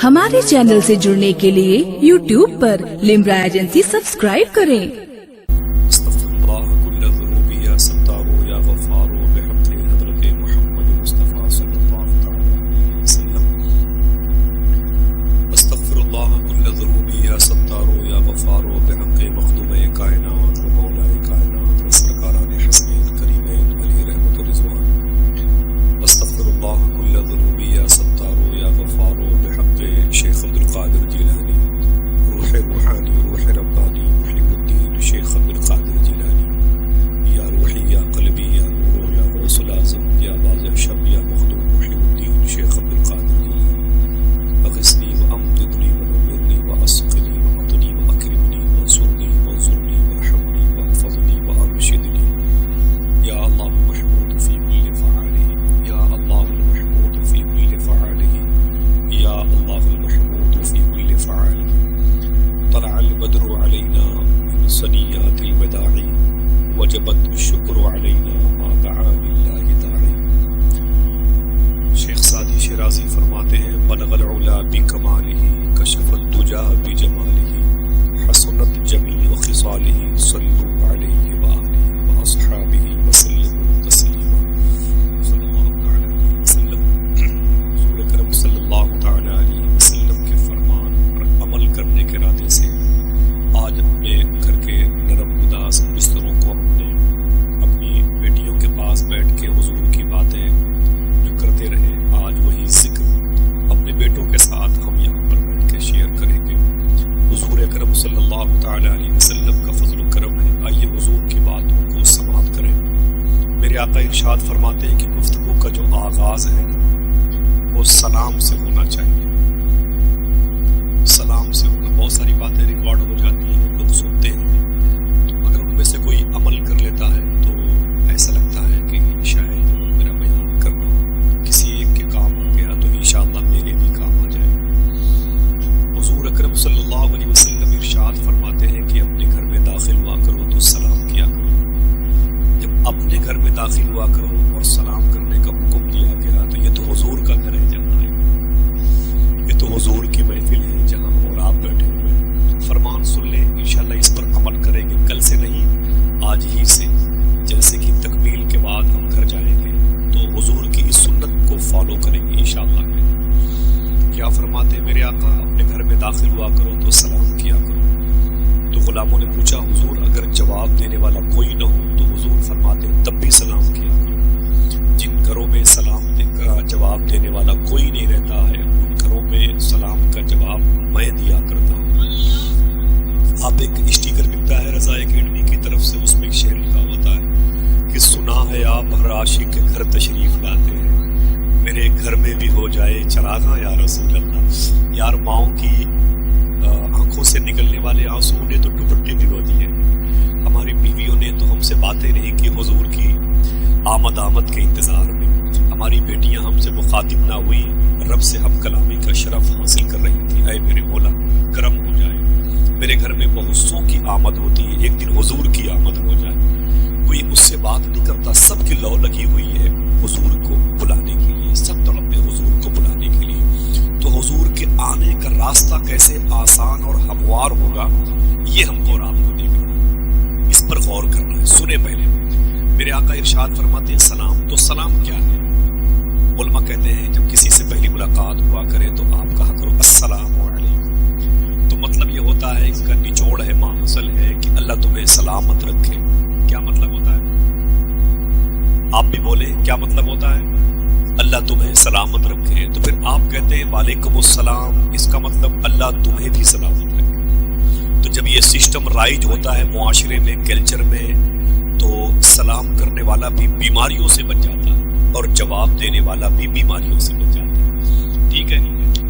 ہمارے چینل سے جڑنے کے لیے YouTube پر لمرا ایجنسی سبسکرائب کریں۔ استغفر اللہ کل ذنوب یا ستار یا غفار بحق حضرت محمد مصطفیٰ صلی اللہ علیہ وسلم۔ استغفر اللہ کل ذنوب یا ستار یا غفار بحق مخدوم کائنات و مولا کائنات و سرکاران حسنین کریمین علی رحمت و رضوان۔ استغفر اللہ کل ذنوب یا ستار یا غفار بحق شیخ عبدالقادر جیلانی روح روحانی روح ربانی محی الدین شیخ عبدالقادر جیلانی یا روحی یا قلبی یا نور یا غوث العظم یا باز شب یا مخدوم محی الدین شیخ عبدالقادر جیلانی اغثنی و امددنی و نورنی و اسقنی و اطنی و اکرمنی و انصرنی و انصرنی و رحمنی و حفظنی و ارشدنی یا اللہ المحمود فی کل فعاله یا اللہ المحمود فی کل فعاله یا اللہ المحمود فی کل فعاله طلع البدر علینا من ثنیات الوداع وجبت الشکر علینا ما دعا للہ داعی۔ شیخ سعدی شیرازی فرماتے ہیں بلغ العلا بکمالہ کشف الدجا بجمالہ حسنت جمیع خصالہ صلوا علیہ وآلہ واصحابہ وسلموا تسلیما۔ صلی اللہ علیہ وسلم حضور اکرم صلی اللہ تعالی علیہ وسلم کے فرمان پر عمل کرنے کے ارادے سے آج اپنے گھر کے نرم اداس بستروں کو ہم نے اپنی بیٹیوں کے پاس بیٹھ کے حضور کی باتیں جو کرتے رہے آج وہی ذکر اپنے بیٹوں کے ساتھ ہم یہاں پر بیٹھ کے شیئر کریں گے۔ حضور اکرم صلی اللہ تعالی علیہ وسلم کا فضل و کرم ہے، آئیے حضور کی باتوں کو سماعت کریں۔ میرے آقا ارشاد فرماتے ہیں کہ گفتگو کا جو آغاز ہے وہ سلام سے ہونا چاہیے، سلام سے ہونا۔ بہت ساری باتیں ریکارڈ ہو جاتی ہیں، لوگ سنتے ہیں، تو اگر ان میں سے کوئی عمل کر لیتا ہے تو ایسا لگتا ہے کہ شاید میرا بیان کرنا کسی ایک کے کام آ گیا تو انشاءاللہ میرے بھی کام آ جائے۔ حضور اکرم صلی اللہ علیہ وسلم ارشاد فرماتے ہیں کہ اپنے گھر میں داخل ہوا کرو تو سلام کیا کرو۔ جب اپنے گھر میں داخل ہوا کرو اور سلام کرنے کا حکم دیا گیا تو یہ تو حضور کا گھر ہے جہاں ہے، یہ تو حضور کی محفل ہے جہاں ہم اور آپ بیٹھے ہوئے ہیں۔ فرمان سن لیں، انشاءاللہ اس پر عمل کریں گے، کل سے نہیں آج ہی سے۔ جیسے کہ تکمیل کے بعد ہم گھر جائیں گے تو حضور کی اس سنت کو فالو کریں گے انشاءاللہ۔ کیا فرماتے ہیں میرے آقا؟ اپنے گھر میں داخل ہوا کرو تو سلام کیا کرو۔ تو غلاموں نے پوچھا حضور اگر جواب دینے والا کوئی نہ ہو تو حضور فرماتے ہیں تب بھی سلام کیا کرو۔ جن گھروں میں سلام کا جواب دینے والا کوئی نہیں رہتا ہے ان گھروں میں سلام کا جواب میں دیا کرتا ہوں۔ آپ ایک اسٹیکر ملتا ہے رضا اکیڈمی کی طرف سے، اس میں ایک شعر لکھا ہوتا ہے کہ سنا ہے آپ ہر عاشق کے گھر تشریف لاتے ہیں، میرے گھر میں بھی ہو جائے چراغاں یا رسول اللہ۔ یار ماؤں کی آنکھوں سے نکلنے والے آنسو نے تو دوپٹے بھگو دیے، ہماری بیویوں نے تو ہم سے باتیں نہیں کی حضور کی آمد کے انتظار میں، ہماری بیٹیاں ہم سے مخاطب نہ ہوئی، رب سے ہم کلامی کا شرف حاصل کر رہی تھی۔ اے میرے مولا کرم ہو جائے، میرے گھر میں بہت سو کی آمد ہوتی ہے، ایک دن حضور کی آمد ہو جائے، کوئی اس سے بات نہیں کرتا، سب کی لو لگی ہوئی ہے حضور کو بلانے کے لیے، سب تڑپتے حضور کو بلانے کے لیے۔ تو حضور کے آنے کا راستہ کیسے آسان اور ہموار ہوگا یہ ہم کو اور آپ کو دیکھنا ہے، اس پر غور کرنا ہے۔ سنیں پہلے میرے آقا ارشاد فرماتے ہیں سلام، تو سلام کیا ہے؟ علماء کہتے ہیں جب کسی سے پہلی ملاقات ہوا کرے تو آپ کہا کرو السلام علیکم، تو مطلب یہ ہوتا ہے، اس کا نچوڑ ہے، ماحصل ہے کہ اللہ تمہیں سلامت رکھے۔ کیا مطلب ہوتا ہے؟ آپ بھی بولیں کیا مطلب ہوتا ہے؟ اللہ تمہیں سلامت رکھے۔ تو پھر آپ کہتے ہیں وعلیکم السلام، اس کا مطلب اللہ تمہیں بھی سلامت رکھے۔ تو جب یہ سسٹم رائج ہوتا ہے معاشرے میں، کلچر میں، تو سلام کرنے والا بھی بیماریوں سے بچ جاتا ہے اور جواب دینے والا بھی بیماریوں سے بچ جاتا ہے۔ ٹھیک ہے،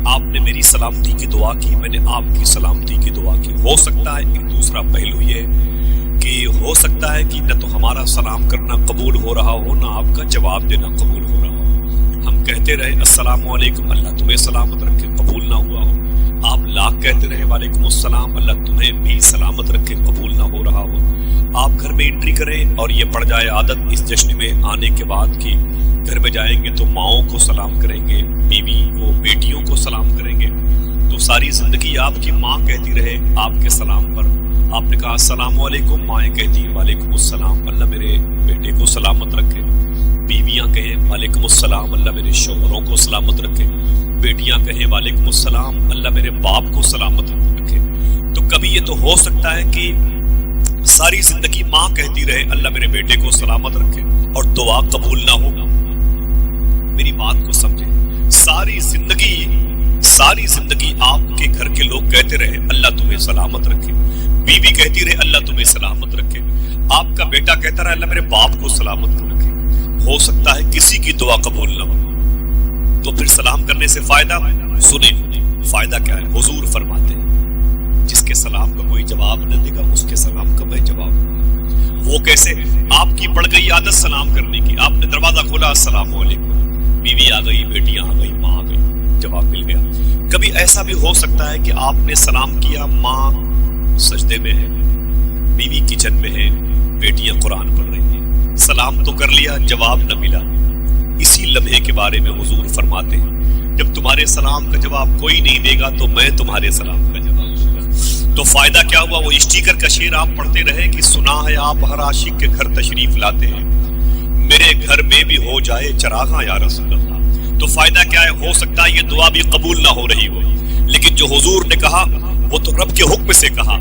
آپ نے میری سلامتی کی دعا کی، میں نے آپ کی سلامتی کی دعا کی۔ ہو سکتا ہے ایک دوسرا پہلو یہ کہ ہو سکتا ہے کہ نہ تو ہمارا سلام کرنا قبول ہو رہا ہو نہ آپ کا جواب دینا قبول ہو رہا ہو۔ ہم کہتے رہے السلام علیکم، اللہ تمہیں سلامت رکھے، قبول نہ ہوا ہو، آپ لاکھ کہتے رہے وعلیکم السلام، اللہ تمہیں بھی سلامت رکھے، قبول نہ ہو رہا ہو۔ آپ گھر میں انٹری کریں اور یہ پڑ جائے عادت اس جشن میں آنے کے بعد کہ گھر میں جائیں گے تو ماؤں کو سلام کریں گے، بیوی کو، بیٹیوں کو سلام کریں گے، تو ساری زندگی آپ کی ماں کہتی رہے آپ کے سلام پر، آپ نے کہا السلام علیکم، مائیں کہتی وعلیکم السلام، اللہ میرے بیٹے کو سلامت رکھے، بیویاں کہیں وعلیکم السلام، اللہ میرے شوہروں کو سلامت رکھے، بیٹیاں کہیں وعلیکم السلام، اللہ میرے باپ کو سلامت رکھے۔ تو کبھی یہ تو ہو سکتا ہے کہ ساری زندگی ماں کہتی رہے اللہ میرے بیٹے کو سلامت رکھے اور دعا قبول نہ ہوگا۔ میری بات کو سمجھے، ساری زندگی آپ کے گھر کے لوگ کہتے رہے اللہ تمہیں سلامت رکھے، بیوی کہتی رہے اللہ تمہیں سلامت رکھے، آپ کا بیٹا کہتا رہے اللہ میرے باپ کو سلامت رکھے، ہو سکتا ہے کسی کی دعا قبول نہ ہو۔ تو پھر سلام کرنے سے فائدہ، سنیں فائدہ کیا ہے؟ حضور فرماتے ہیں جس کے سلام کا کوئی جواب نہ دے گا اس کے سلام کا میں جواب دوں۔ وہ کیسے؟ آپ کی پڑ گئی عادت سلام کرنے کی، آپ نے دروازہ کھولا السلام علیکم، بیوی آ گئی، بیٹیاں آ گئی، ماں آ گئی، جواب مل گیا۔ کبھی ایسا بھی ہو سکتا ہے کہ آپ نے سلام کیا، ماں سجدے میں ہے، بیوی کچن میں ہے، بیٹیاں قرآن پڑھ رہی ہیں، سلام تو کر لیا، جواب نہ ملا۔ اسی لمحے کے بارے میں حضور فرماتے ہیں جب تمہارے سلام کا جواب کوئی نہیں دے گا تو میں تمہارے سلام کا جواب دوں گا۔ تو فائدہ کیا ہوا؟ وہ اسٹیکر کا شعر آپ پڑھتے رہے کہ سنا ہے آپ ہر عاشق کے گھر تشریف لاتے ہیں، میرے گھر میں بھی ہو جائے چراغاں یا رسول اللہ۔ تو فائدہ کیا ہے؟ ہو سکتا ہے یہ دعا بھی قبول نہ ہو رہی ہو، لیکن جو حضور نے کہا وہ تو رب کے حکم سے کہا۔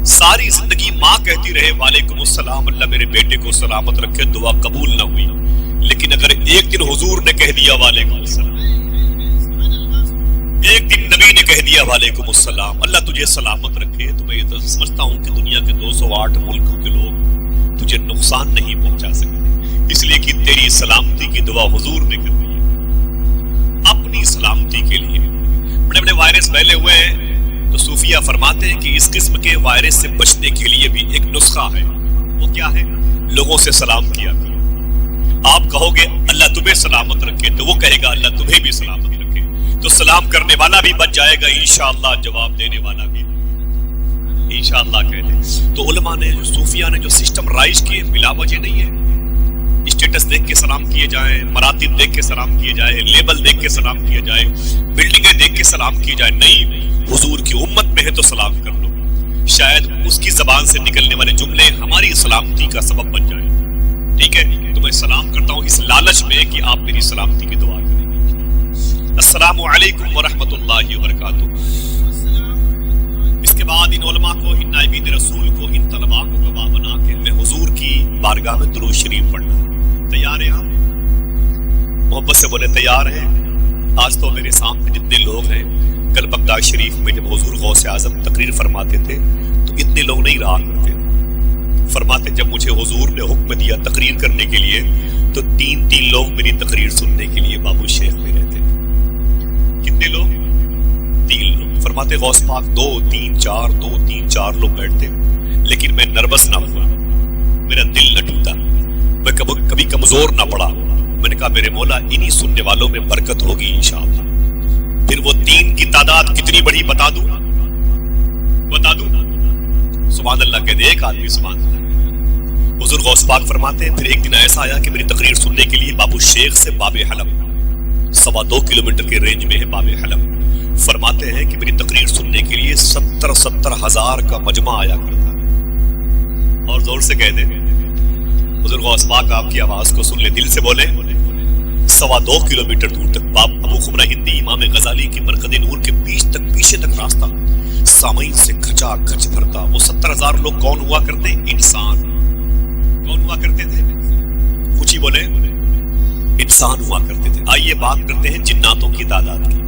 ساری زندگی ماں کہتی رہے وعلیکم السلام، اللہ میرے بیٹے کو سلامت رکھے، دعا قبول نہ ہوئی، لیکن اگر ایک دن حضور نے کہہ دیا وعلیکم السلام، ایک دن نبی نے کہہ دیا وعلیکم السلام، اللہ تجھے سلامت رکھے، تو میں یہ سمجھتا ہوں کہ دنیا کے 208 ملکوں کے لوگ تجھے نقصان نہیں پہنچا سکتے، اس لیے کہ تیری سلامتی کی دعا حضور نے کر دی ہے۔ اپنی سلامتی کے لیے بڑے بڑے وائرس پھیلے ہوئے ہیں، تو صوفیہ فرماتے ہیں کہ اس قسم کے وائرس سے بچنے کے لیے بھی ایک نسخہ ہے، وہ کیا ہے؟ لوگوں سے سلام کیا کرو۔ آپ کہو گے اللہ تمہیں سلامت رکھے تو وہ کہے گا اللہ تمہیں بھی سلامت رکھے، تو سلام کرنے والا بھی بچ جائے گا، انشاءاللہ جواب دینے والا بھی انشاءاللہ کہہ دے۔ تو علماء نے، صوفیہ نے جو سسٹم رائج کیے بلا وجہ نہیں ہے، اسٹیٹس دیکھ کے سلام کیے جائیں، مراتب دیکھ کے سلام کیے جائے، لیبل دیکھ کے سلام کیے جائے، بلڈنگیں دیکھ کے سلام کیے جائے، نہیں، حضور کی امت میں ہے تو سلام کر لو، شاید اس کی زبان سے نکلنے والے جملے ہماری سلامتی کا سبب بن جائیں۔ ٹھیک ہے، تو میں سلام کرتا ہوں اس لالچ میں کہ آپ میری سلامتی کی دعا کریں گے۔ السلام علیکم ورحمۃ اللہ وبرکاتہ۔ اس کے بعد ان علماء کو، ان نائبین رسول کو، ان طلباء کو گواہ بنا کے ہمیں حضور کی بارگاہ میں درود شریف پڑھنا۔ تیار ہیں آپ؟ محبت سے بولے تیار ہیں؟ آج تو میرے سامنے جتنے لوگ ہیں، کل بغداد شریف میں جب حضور غوث اعظم تقریر فرماتے تھے تو اتنے لوگ نہیں رہا کرتے، فرماتے جب مجھے حضور نے حکم دیا تقریر کرنے کے لیے تو تین لوگ میری تقریر سننے کے لیے بابو شیخ میں رہتے تھے۔ کتنے لوگ؟ 3 لوگ۔ فرماتے غوث پاک 2 3 4 لوگ بیٹھتے، لیکن میں نروس نہ ہوا، میرا دل نہ ٹوٹا، میں کبھی کمزور نہ پڑا۔ میں نے کہا میرے مولا انہی سننے والوں میں برکت ہوگی انشاءاللہ۔ پھر وہ 3 کی تعداد کتنی بڑی بتا دوں؟ سبحان اللہ کہہ دے ایک آدمی، سبحان اللہ۔ حضور غوث پاک فرماتے ہیں پھر ایک دن ایسا آیا کہ میری تقریر سننے کے لیے بابو شیخ سے باب حلب 2.25 کلومیٹر کے رینج میں ہے باب حلب، فرماتے ہیں کہ میری تقریر سننے کے لیے 70 ہزار کا مجمع آیا کرتا۔ اور زور سے کہہ دیں حضور غوث پاک آپ کی آواز کو سن لے، دل سے بولے۔ 2.25 کلومیٹر دور تک باپ ابو خمرہ ہندی امام غزالی کی مرکز نور کے پیچھے تک راستہ سامعین سے کھچا کھچ بھرتا۔ وہ 70,000 لوگ کون ہوا کرتے؟ انسان۔ کون ہوا کرتے تھے؟ اونچی بولے، انسان ہوا کرتے تھے۔ آئیے بات کرتے ہیں جناتوں کی تعداد کی۔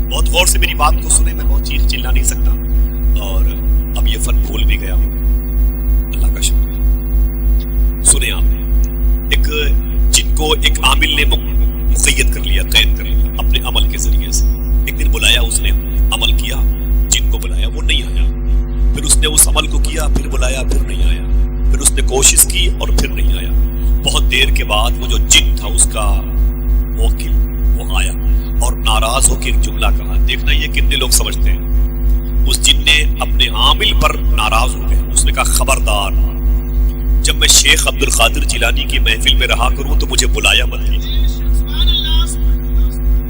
بہت غور سے میری بات کو سنیں، میں بہت چیخ چلا نہیں سکتا اور اب یہ فن بھول بھی گیا ہوں، اللہ کا شکر۔ سنیں آپ، ایک جن کو ایک عامل نے مقید کر لیا، قید کر لیا اپنے عمل کے ذریعے سے۔ ایک دن بلایا، اس نے عمل کیا، جن کو بلایا وہ نہیں آیا، پھر اس نے اس عمل کو کیا، پھر بلایا پھر نہیں آیا، پھر اس نے کوشش کی اور پھر نہیں آیا۔ بہت دیر کے بعد وہ جو جن تھا اس کا موکل وہ آیا اور ناراض ہو کے ایک جملہ کہا دیکھنا یہ کتنے لوگ سمجھتے ہیں. اس جن نے اپنے عامل پر ناراض ہو گیا. اس نے کہا خبردار، جب میں شیخ عبد القادر جیلانی کی محفل میں رہا کروں تو مجھے بلایا مت کیجیے.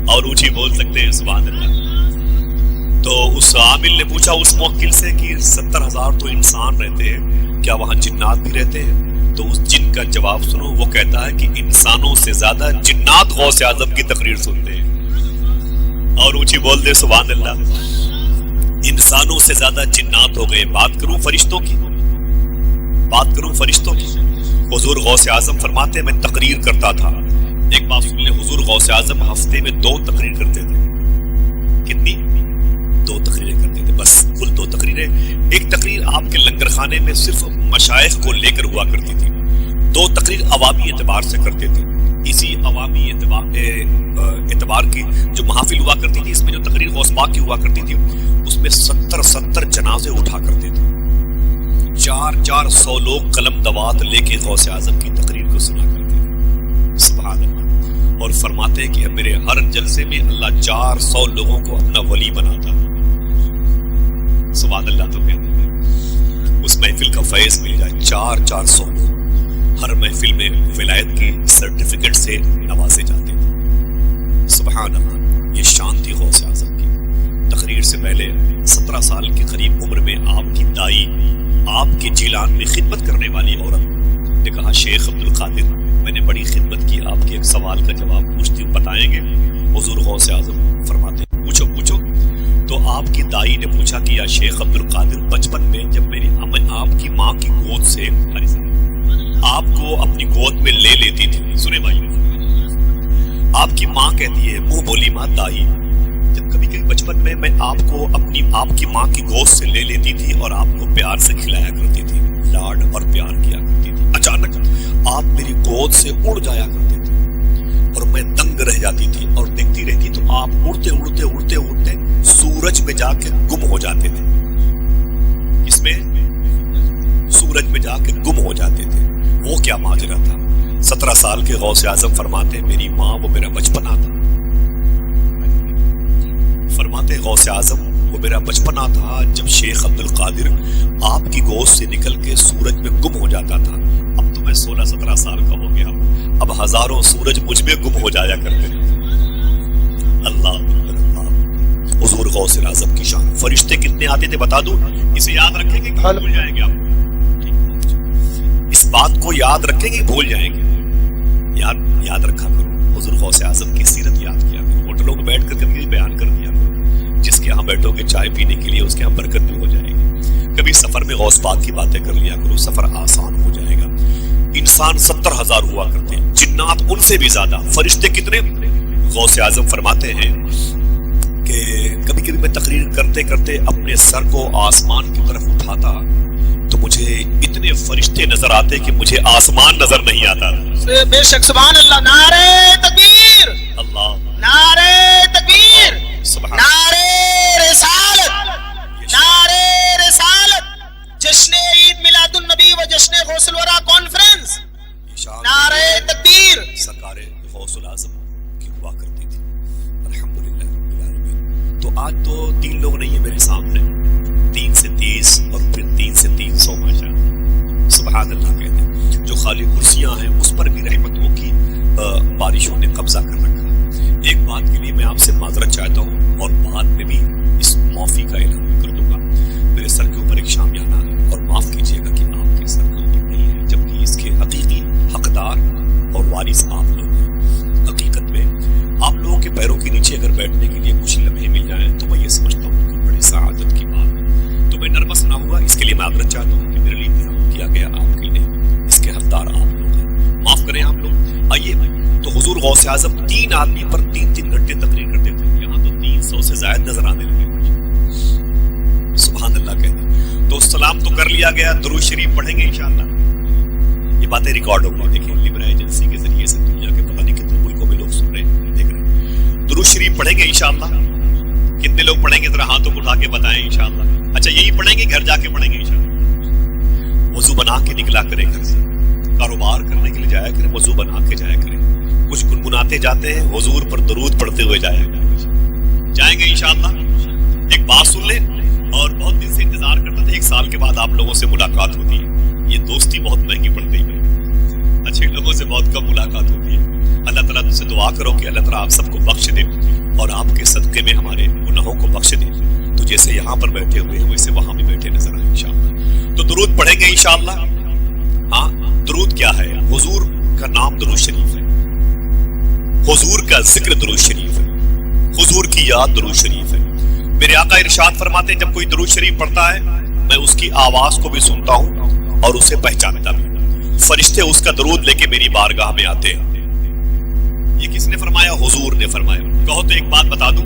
اور اونچی بول سکتے ہیں سبحان اللہ. تو اس عامل نے پوچھا اس موکل سے کہ 70,000 تو انسان رہتے ہیں، کیا وہاں جنات بھی رہتے ہیں؟ تو اس جن کا جواب سنو. وہ کہتا ہے کہ انسانوں سے زیادہ جنات غوث اعظم کی تقریر سنتے ہیں. اور اونچی بول دے سبحان اللہ. انسانوں سے زیادہ جنات ہو گئے. بات کروں فرشتوں کی، بات کروں فرشتوں کی. حضور غوث اعظم فرماتے ہیں میں تقریر کرتا تھا. ایک بات سن لیں، حضور غوث اعظم ہفتے میں 2 تقریر کرتے تھے. کتنی؟ 2 تقریریں کرتے تھے، بس کل 2 تقریریں. ایک تقریر آپ کے لنگر خانے میں صرف مشائخ کو لے کر ہوا کرتی تھی. 2 تقریر عوامی اعتبار سے کرتے تھے. اسی عوامی اعتبار کی جو محافل ہوا کرتی تھی، اس میں جو تقریر غوث پاک کی ہوا کرتی تھی، اس میں 70 جنازے اٹھا کرتے تھے. 400 لوگ قلم دوات لے کے غوث اعظم کی تقریر کو سنا کرتے تھے. سبحان اللہ. اور فرماتے ہیں کہ میرے ہر جلسے میں اللہ 400 لوگوں کو اپنا ولی بناتا. سبحان اللہ. تو کہتے ہیں اس محفل کا فیض مل جائے. 400 ہر محفل میں ولایت کی سرٹیفکیٹ سے نوازے جاتے تھے. سبحان اللہ. یہ شان تھی غوث اعظم کی. تقریر سے پہلے 17 سال کے قریب عمر میں آپ کی دائی، آپ کے جیلان میں خدمت کرنے والی عورت نے کہا شیخ عبد القادر میں نے بڑی خدمت کی، آپ کے ایک سوال کا جواب پوچھتی ہوں، بتائیں گے؟ حضور غوث اعظم فرماتے ہیں پوچھو پوچھو. تو آپ کی دائی نے پوچھا کہ یا شیخ عبد القادر بچپن میں جب میری آپ کی ماں کی گود سے آپ کو اپنی گود میں لے لیتی تھی، سنے بھائی، آپ کی ماں کہتی ہے منہ بولی ماں دائی، جب کبھی کبھی بچپن میں آپ کو آپ کی ماں کی گود سے لے لیتی تھی اور آپ کو پیار سے کھلایا کرتی تھی، لاڈ اور پیار کیا کرتی تھی. اچانک آپ میری گود سے اڑ جایا کرتے تھے اور میں دنگ رہ جاتی تھی اور دیکھتی رہتی. تو آپ اڑتے اڑتے اڑتے اڑتے سورج میں جا کے گم ہو جاتے تھے. اس میں سورج میں جا کے گم ہو جاتے تھے. وہ کیا ماجرا تھا؟ 17 سال کے غوث اعظم فرماتے میری ماں وہ میرا بچپنا تھا. فرماتے غوث اعظم وہ میرا بچپنا تھا جب شیخ عبد القادر آپ کی گود سے نکل کے سورج میں گم ہو جاتا تھا. اب تو میں 16-17 سال کا ہو گیا، اب ہزاروں سورج مجھ میں گم ہو جایا کرتے. اللہ اللہ. حضور غوث اعظم کی شان. فرشتے کتنے آتے تھے بتا دوں؟ اسے یاد رکھیں گے کہ بھول جائیں گے آپ. اس بات کو یاد رکھیں گے بھول جائیں گے. یاد رکھا کرو. حضور غوث اعظم کی سیرت یاد کیا کرو. ہوٹلوں میں بیٹھ کر کبھی بیان کر دیا کرو. جس کے ہاں بیٹھو گے چائے پینے کے لیے اس کے ہاں برکت بھی ہو جائے گی. کبھی سفر میں غوث پاک کی باتیں کر لیا کرو، سفر آسان ہو جائے گا. انسان 70,000 ہوا کرتے ہیں، جنات ان سے بھی زیادہ. فرشتے کتنے؟ غوث اعظم فرماتے ہیں کہ کبھی کبھی میں تقریر کرتے کرتے اپنے سر کو آسمان کی طرف اٹھاتا تو مجھے اتنے فرشتے نظر آتے کہ مجھے آسمان نظر نہیں آتا. بے شک سبحان اللہ. نعرہ تکبیر، اللہ، نعرہ تکبیر، نعرہ رسالت، نعرہ رسالت. جشن عید میلاد النبی و جشن غوث الورا کانفرنس، نعرہ تکبیر. سرکار غوث الاعظم کی ہوا کرتی تھی. الحمدللہ رب العالمین. تو آج تو 3 لوگ نہیں ہیں میرے سامنے، 3 سے 30 اور پھر 3 سے 300 ماشاءاللہ. سبحان اللہ کہتے ہیں. جو خالی کرسیاں ہیں اس پر بھی رحمتوں کی بارشوں نے قبضہ کر رکھا. ایک بات کے لیے میں آپ سے معذرت چاہتا ہوں اور بعد میں بھی اس معافی کا اعلان کر دوں گا. میرے سر کے اوپر ایک شامیانہ ہے اور معاف کیجیے گا کہ آپ کے سر کے اوپر نہیں ہے، جبکہ اس کے حقیقی حقدار اور وارث آپ لوگ ہیں. حقیقت میں آپ لوگوں کے پیروں کے نیچے اگر بیٹھنے کے لیے کچھ لمحے مل جائیں تو میں یہ سمجھتا ہوں کہ بڑی سعادت کی بات ہے. تو میں نرمس نہ ہوا، اس کے لیے معذرت چاہتا ہوں کہ میرے لیے انتظام کیا گیا آپ کے لیے. اس کے حقدار آپ لوگ ہیں، معاف کریں آپ لوگ. آئیے. تو حضور غوث اعظم 3 آدمی پر 3 گھنٹے تقریر کرتے تھے. یہاں تو 300 سے زائد نظر آنے لگے. سبحان اللہ کہتے ہیں. تو سلام تو کر لیا گیا، درود شریف پڑھیں گے انشاءاللہ. یہ باتیں ریکارڈ ہو گئی. دیکھیں لبرا ایجنسی کے ذریعے سے دنیا کے پتہ نہیں کتنے ملکوں میں لوگ سن رہے ہیں، دیکھ رہے ہیں. درود شریف پڑھیں گے انشاءاللہ. کتنے لوگ پڑھیں گے ذرا ہاتھوں کو اٹھا کے بتائیں انشاءاللہ. اچھا یہی پڑھیں گے گھر جا کے پڑھیں گے انشاءاللہ. وضو بنا کے نکلا کریں گھر سے، کاروبار کرنے کے لیے جایا کریں وضو بنا کے جایا کریں. کچھ گنگناتے جاتے ہیں حضور پر درود پڑھتے ہوئے جایا کریں. جائیں گے انشاءاللہ. ایک بات سن لیں, اور بہت دن سے انتظار کرتا تھا, 1 سال کے بعد آپ لوگوں سے ملاقات ہوتی ہے. یہ دوستی بہت مہنگی پڑ گئی ہے, اچھے لوگوں سے بہت کم ملاقات ہوتی ہے. اللہ تعالیٰ تم سے دعا کرو کہ اللہ تعالیٰ آپ سب کو بخش دے اور آپ کے صدقے میں ہمارے گناہوں کو بخش دے. تو جیسے یہاں پر بیٹھے ہوئے ہیں ویسے وہاں بھی بیٹھے نظر آئے انشاءاللہ. تو درود پڑھیں گے انشاءاللہ. ہاں, درود کیا ہے؟ حضور کا نام درود شریف ہے, حضور کا ذکر درود شریف ہے, حضور کی یاد درود شریف ہے. میرے آقا ارشاد فرماتے ہیں جب کوئی درود شریف پڑھتا ہے میں اس کی آواز کو بھی سنتا ہوں اور اسے پہچانتا بھی. فرشتے اس کا درود لے کے میری بارگاہ میں آتے ہیں. یہ کس نے فرمایا؟ حضور نے فرمایا. کہو تو ایک بات بتا دوں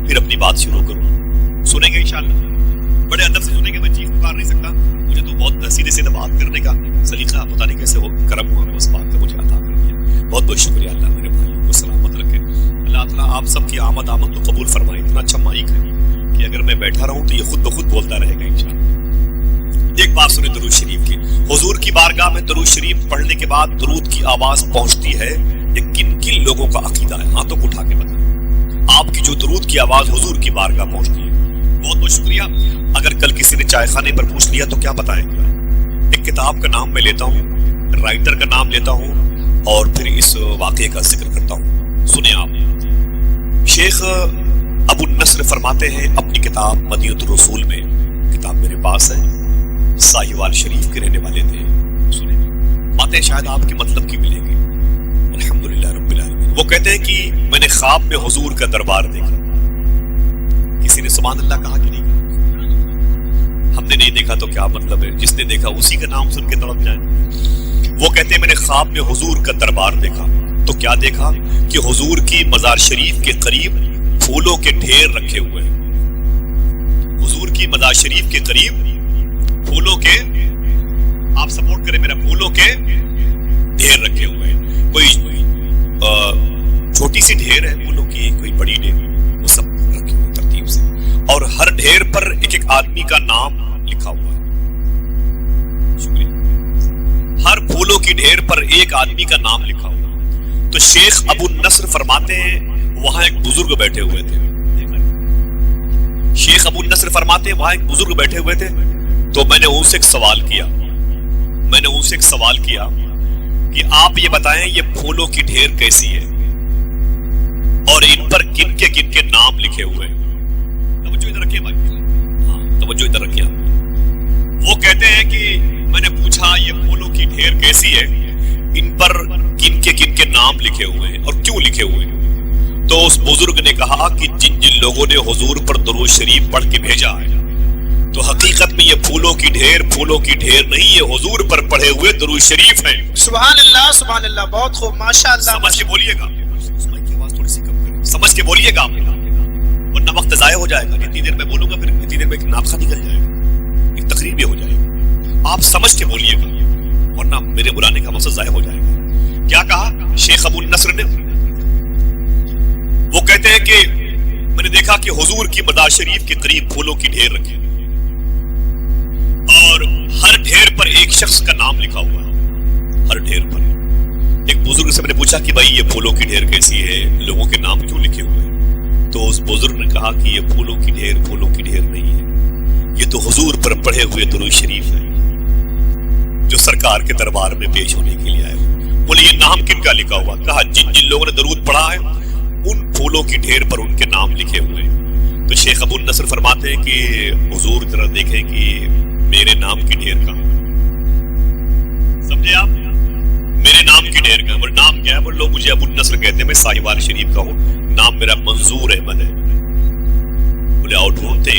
پھر اپنی بات شروع کروں. سنیں گے انشاءاللہ, بڑے ادب سے سنیں گے. میں چیخ پکار نہیں سکتا, مجھے تو بہت سیدھے سیدھے بات کرنے کا سلیقہ پتہ نہیں کیسے ہو کرم ہوا, اس بات کا مجھے عطا کر دیا. بہت بہت شکریہ. اللہ میرے بھائیوں کو سلامت رکھے. اللہ تعالیٰ آپ سب کی آمد تو قبول فرمائے. اتنا اچھا مائک ہے کہ اگر میں بیٹھا رہوں تو یہ خود بخود بولتا رہے گا انشاءاللہ. ایک بات سنیں درود شریف کی. حضور کی بارگاہ میں درود شریف پڑھنے کے بعد درود کی آواز پہنچتی ہے. یہ کن کن لوگوں کا عقیدہ ہے؟ ہاتھوں کو اٹھا کے بتائیں. آپ کی جو درود کی آواز حضور کی بارگاہ پہنچتی ہے. بہت بہت شکریہ. اگر کل کسی نے چائے خانے پر پوچھ لیا تو کیا بتائیں گے؟ ایک کتاب کا نام میں لیتا ہوں, رائٹر کا نام لیتا ہوں اور پھر اس واقعے کا ذکر کرتا ہوں. سنیں آپ. شیخ ابو النصر فرماتے ہیں اپنی کتاب مدینۃ الرسول میں, کتاب میرے پاس ہے, ساہیوال شریف کے رہنے والے تھے. سنیں باتیں شاید آپ کے مطلب کی ملیں گی. الحمدللہ رب العالمین. وہ کہتے ہیں کہ میں نے خواب میں حضور کا دربار دیکھا. کسی نے سبحان اللہ کہا کہ نہیں؟ ہم نے نہیں دیکھا تو کیا مطلب ہے؟ جس نے دیکھا اسی کا نام سن کے تڑپ جائے. وہ کہتے ہیں میں نے خواب میں حضور کا دربار دیکھا. تو کیا دیکھا کہ حضور کی مزار شریف کے قریب پھولوں کے ڈھیر رکھے ہوئے ہیں. حضور کی مزار شریف کے قریب پھولوں کے, آپ سپورٹ کریں میرا, پھولوں کے ڈھیر رکھے ہوئے ہیں. کوئی چھوٹی سی ڈھیر ہے پھولوں کی, کوئی بڑی ڈھیر, وہ سب رکھے ہوئے ترتیب سے. اور ہر ڈھیر پر ایک ایک آدمی کا نام لکھا ہوا ہے. شکریہ. ہر پھولوں کی ڈھیر پر ایک آدمی کا نام لکھا ہوا ہے. تو شیخ ابو النصر فرماتے ہیں وہاں ایک بزرگ بیٹھے ہوئے تھے. شیخ ابو النصر فرماتے ہیں وہاں ایک بزرگ بیٹھے ہوئے تھے. تو میں نے ان سے ایک سوال کیا کہ آپ یہ بتائیں یہ پھولوں کی ڈھیر کیسی ہے اور ان پر کن کے نام لکھے ہوئے ہیں؟ توجہ ادھر رکھیے بھائی, ہاں توجہ ادھر رکھیے. وہ کہتے ہیں کہ میں نے پوچھا یہ پھولوں کی ڈھیر کیسی ہے, ان پر کن کے نام لکھے ہوئے ہیں اور کیوں لکھے ہوئے ہیں؟ تو اس بزرگ نے کہا کہ جن لوگوں نے حضور پر درود شریف پڑھ کے بھیجا ہے تو حقیقت میں یہ پھولوں کی ڈھیر نہیں, یہ حضور پر پڑھے ہوئے درود شریف ہیں. سبحان اللہ, بہت خوب, ماشاء اللہ. سمجھ کے بولیے گا, آواز تھوڑی سی کم کریں, سمجھ کے بولیے گا ورنہ وقت ضائع ہو جائے گا. جتنی دیر میں بولوں گا پھر اتنی دیر میں ایک ناطقہ نکل جائے گا, ایک تقریر بھی ہو جائے گی. آپ سمجھ کے بولیے گا ورنہ میرے بلانے کا مقصد ضائع ہو جائے گا. کیا کہا شیخ ابو النصر نے؟ وہ کہتے ہیں کہ میں نے دیکھا کہ حضور کی مزار شریف کے قریب پھولوں کی ڈھیر رکھی اور ہر ڈھیر پر ایک شخص کا نام لکھا ہوا ہے. ہر ڈھیر پر. ایک بزرگ سے میں نے پوچھا کہ بھائی یہ پھولوں کی ڈھیر کیسی ہے, لوگوں کے نام کیوں لکھے ہوئے ہیں؟ تو اس بزرگ نے کہا کہ یہ پھولوں کی ڈھیر نہیں ہے, یہ تو حضور پر پڑھے ہوئے درود شریف ہے جو سرکار کے دربار میں پیش ہونے کے لیے آئے ہوئے. بولے یہ نام کن کا لکھا ہوا؟ کہا جن لوگوں نے درود پڑھا ہے ان پھولوں کی ڈھیر پر ان کے نام لکھے ہوئے ہیں. تو شیخ ابو النصر فرماتے ہیں کہ حضور ذرا دیکھیں کہ میرے نام کی ڈھیر کہاں, سمجھے آپ؟ میرے نام کی ڈھیر کہاں؟ اور نام کیا ہے؟ وہ لوگ مجھے ابو النصر کہتے ہیں, میں ساہیوال شریف کا ہوں, نام میرا منظور احمد ہے. بولے آؤ ڈھونڈتے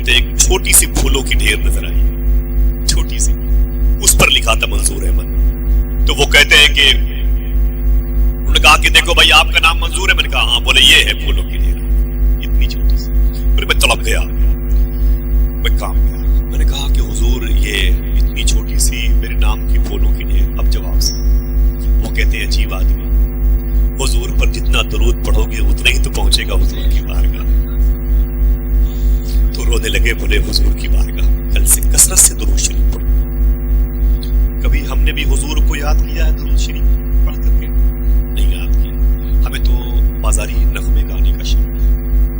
ایک چھوٹی سی پھولوں کی ڈھیر نظر آئی, چھوٹی سی, اس پر لکھا تھا منظور احمد. تو وہ کہتے ہیں کہ انہوں نے کہا کہ دیکھو بھائی آپ کا نام منظور ہے. میں نے کہا ہاں. بولے یہ ہے پھولوں کی ڈھیر, اتنی چھوٹی سی. پھر میں تڑپ گیا, میں کام گیا. میں نے کہا کہ حضور یہ اتنی چھوٹی سی میرے نام کی پھولوں کی ڈھیر, اب جواب سے. وہ کہتے ہیں عجیب آدمی, حضور پر جتنا درود پڑھو گے اتنا ہی تو پہنچے گا حضور کی بارگاہ. تو رونے لگے, بولے حضور کی بارگاہ کل سے کثرت سے درود شریف پڑھو. کبھی ہم نے بھی حضور کو یاد کیا ہے درود شریف پڑھ کر کے؟ نہیں یاد کیا. ہمیں تو بازاری نغمے گانے کا شوق,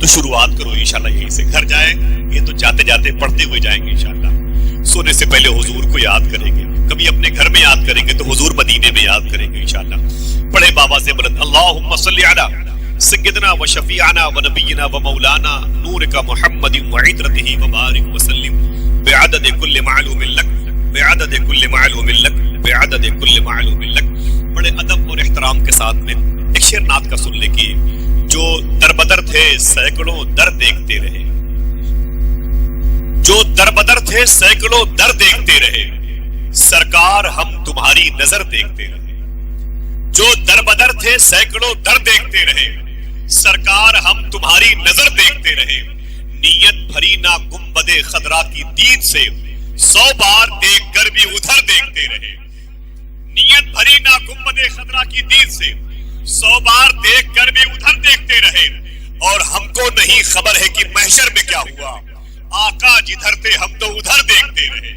تو شروعات کرو انشاءاللہ یہیں سے. گھر جائیں یہ تو جاتے جاتے پڑھتے ہوئے جائیں گے انشاءاللہ. سونے سے پہلے حضور کو یاد کریں گے, کبھی اپنے گھر میں یاد کریں گے تو حضور مدینے میں یاد کریں گے انشاءاللہ. پڑھے بابا سے بلند اللہم صلی علی سیدنا و شفیعنا و نبینا و مولانا نورک محمد و عطرتہ وبارک وسلم بعدد کل معلوم لک بعدد کل معلوم لک بعدد کل معلوم لک. بڑے ادب اور احترام کے ساتھ میں ایک شعر نعت کا سن لے کی. جو دربدر تھے سینکڑوں در دیکھتے رہے, جو دربدر تھے سینکڑوں در دیکھتے رہے, سرکار ہم تمہاری نظر دیکھتے رہے. جو دربدر تھے سینکڑوں در دیکھتے رہے, سرکار ہم تمہاری نظر دیکھتے رہے. نیت بھری نہ گنبد خضرا کی دید سے 100 بار دیکھ کر بھی ادھر دیکھتے رہے. نیت بھری نہ گنبد خضرا کی دید سے 100 بار دیکھ کر بھی ادھر دیکھتے رہے. اور ہم کو نہیں خبر ہے کہ محشر میں کیا ہوا, آقا جدھر تھے ہم تو ادھر دیکھتے رہے.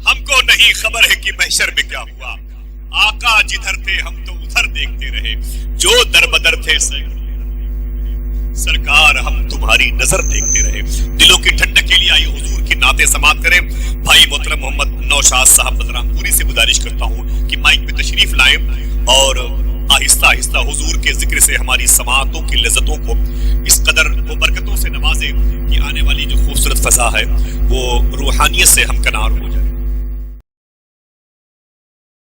ہم کو نہیں خبر ہے کہ محشر میں کیا ہوا, آقا جدھر تھے ہم تو ادھر دیکھتے رہے. جو دربدر تھے سرکار ہم تمہاری نظر دیکھتے رہے. دلوں کی ٹھنڈک کے لیے آئیے حضور کی نعتیں سماعت کریں. بھائی محترم محمد نوشاد صاحب بلرام پوری سے گزارش کرتا ہوں کہ مائک پہ تشریف لائیں اور آہستہ آہستہ حضور کے ذکر سے ہماری سماعتوں کی لذتوں کو اس قدر وہ برکتوں سے نوازے کہ آنے والی جو خوبصورت فضا ہے وہ روحانیت سے ہمکنار ہو جائے.